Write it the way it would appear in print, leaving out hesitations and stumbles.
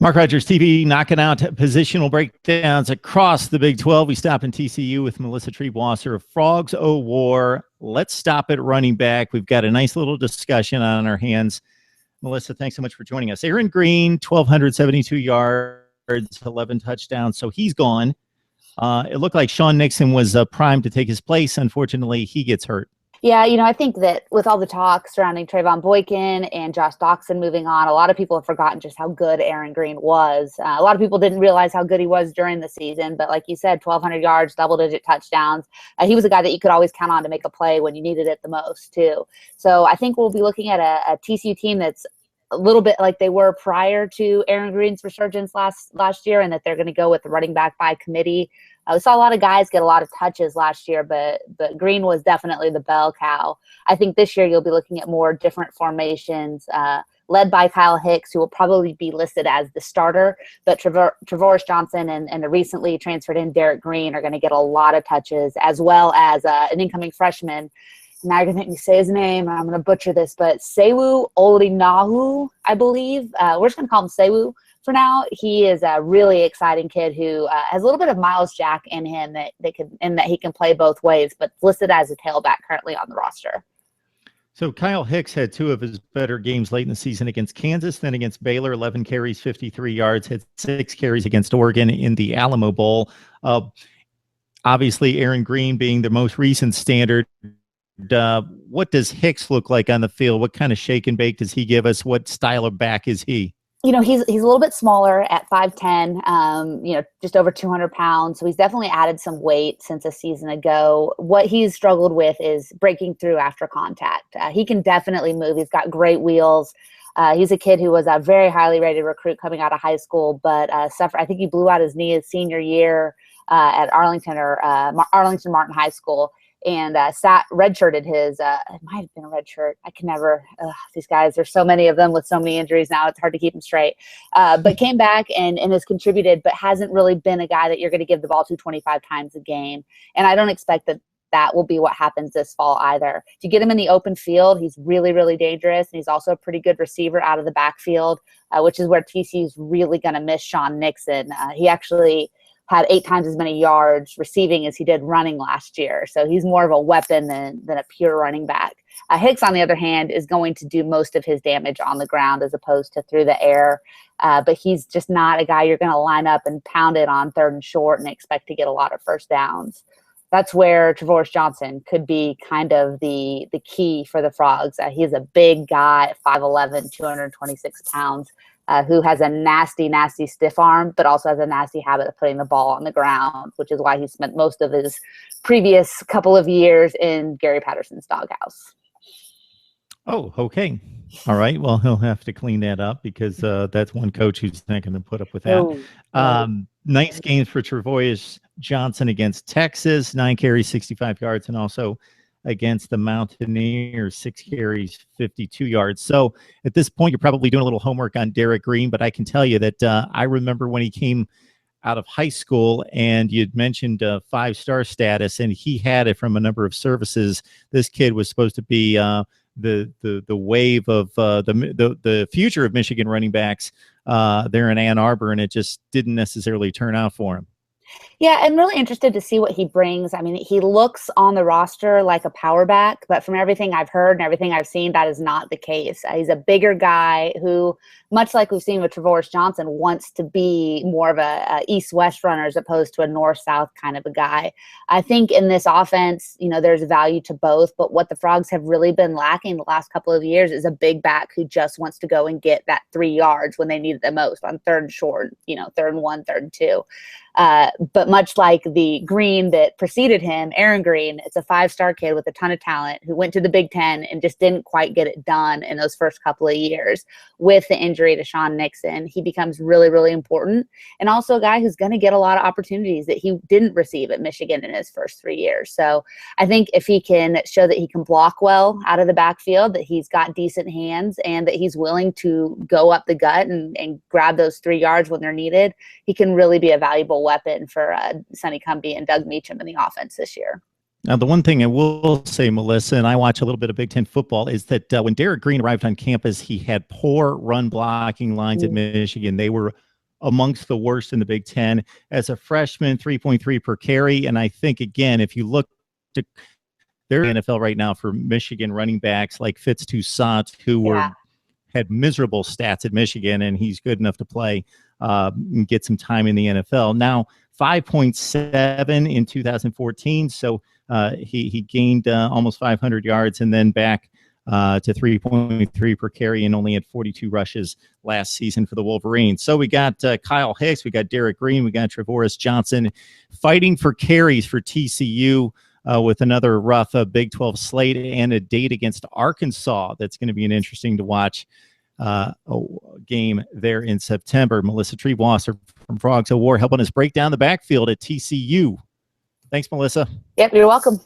Mark Rogers TV knocking out positional breakdowns across the Big 12. We stop in TCU with Melissa Triebwasser of Frogs O War. Let's stop at running back. We've got a nice little discussion on our hands. Melissa, thanks so much for joining us. Aaron Green, 1,272 yards, 11 touchdowns. So he's gone. It looked like Shawn Nixon was primed to take his place. Unfortunately, he gets hurt. Yeah, I think that with all the talk surrounding Trayvon Boykin and Josh Doxson moving on, a lot of people have forgotten just how good Aaron Green was. A lot of people didn't realize how good he was during the season, but like you said, 1,200 yards, double-digit touchdowns. He was a guy that you could always count on to make a play when you needed it the most, too. So I think we'll be looking at a TCU team that's a little bit like they were prior to Aaron Green's resurgence last year, and that they're going to go with the running back by committee. We saw a lot of guys get a lot of touches last year, but Green was definitely the bell cow. I think this year you'll be looking at more different formations, led by Kyle Hicks, who will probably be listed as the starter. But Triebwasser Johnson and the recently transferred in Derrick Green are going to get a lot of touches, as well as an incoming freshman. Now you're going to make me say his name, and I'm going to butcher this, but Sewu Olinahu, I believe. We're just going to call him Sewu for now. He is a really exciting kid who has a little bit of Miles Jack in him that he can play both ways, but listed as a tailback currently on the roster. So Kyle Hicks had two of his better games late in the season against Kansas, then against Baylor, 11 carries, 53 yards, had 6 carries against Oregon in the Alamo Bowl. Obviously, Aaron Green being the most recent standard. What does Hicks look like on the field? What kind of shake and bake does he give us? What style of back is he? He's a little bit smaller at 5'10", just over 200 pounds. So he's definitely added some weight since a season ago. What he's struggled with is breaking through after contact. He can definitely move. He's got great wheels. He's a kid who was a very highly rated recruit coming out of high school, but I think he blew out his knee his senior year at Arlington Martin High School. And redshirted his, it might have been a red shirt. I can never, these guys, there's so many of them with so many injuries now, it's hard to keep them straight. But came back and has contributed, but hasn't really been a guy that you're going to give the ball to 25 times a game. And I don't expect that will be what happens this fall either. If you get him in the open field, he's really, really dangerous. And he's also a pretty good receiver out of the backfield, which is where TCU's really going to miss Shawn Nixon. He actually had 8 times as many yards receiving as he did running last year. So he's more of a weapon than a pure running back. Hicks, on the other hand, is going to do most of his damage on the ground as opposed to through the air. But he's just not a guy you're going to line up and pound it on 3rd and short and expect to get a lot of first downs. That's where Triebwasser Johnson could be kind of the key for the Frogs. He's a big guy at 5'11", 226 pounds. Who has a nasty, nasty stiff arm, but also has a nasty habit of putting the ball on the ground, which is why he spent most of his previous couple of years in Gary Patterson's doghouse. Oh, okay. All right. Well, he'll have to clean that up because that's one coach who's not going to put up with that. Nice games for Triebwasser Johnson against Texas, 9 carries, 65 yards, and also against the Mountaineers, 6 carries, 52 yards. So at this point, you're probably doing a little homework on Derrick Green, but I can tell you that I remember when he came out of high school and you'd mentioned 5-star status, and he had it from a number of services. This kid was supposed to be the wave of the future of Michigan running backs there in Ann Arbor, and it just didn't necessarily turn out for him. Yeah, I'm really interested to see what he brings. I mean, he looks on the roster like a power back, but from everything I've heard and everything I've seen, that is not the case. He's a bigger guy who, much like we've seen with Triebwasser Johnson, wants to be more of a east-west runner as opposed to a north-south kind of a guy. I think in this offense, there's value to both, but what the Frogs have really been lacking the last couple of years is a big back who just wants to go and get that 3 yards when they need it the most on 3rd and short, 3rd and 1, 3rd and 2. But much like the Green that preceded him, Aaron Green, it's a 5-star kid with a ton of talent who went to the Big Ten and just didn't quite get it done in those first couple of years. With the injury to Shawn Nixon, he becomes really, really important, and also a guy who's going to get a lot of opportunities that he didn't receive at Michigan in his first 3 years. So I think if he can show that he can block well out of the backfield, that he's got decent hands, and that he's willing to go up the gut and grab those 3 yards when they're needed, he can really be a valuable weapon for Sonny Cumbie and Doug Meacham in the offense this year. Now, the one thing I will say, Melissa, and I watch a little bit of Big Ten football, is that when Derrick Green arrived on campus, he had poor run blocking lines at Michigan. They were amongst the worst in the Big Ten. As a freshman, 3.3 per carry. And I think, again, if you look to their NFL right now for Michigan running backs like Fitz Toussaint, who had miserable stats at Michigan, and he's good enough to play and get some time in the NFL. Now, 5.7 in 2014, so he gained almost 500 yards, and then back to 3.3 per carry, and only had 42 rushes last season for the Wolverines. So we got Kyle Hicks, we got Derrick Green, we got Triebwasser Johnson fighting for carries for TCU. With another rough Big 12 slate and a date against Arkansas. That's going to be an interesting to watch game there in September. Melissa Triebwasser from Frogs of War helping us break down the backfield at TCU. Thanks, Melissa. Yep, you're welcome.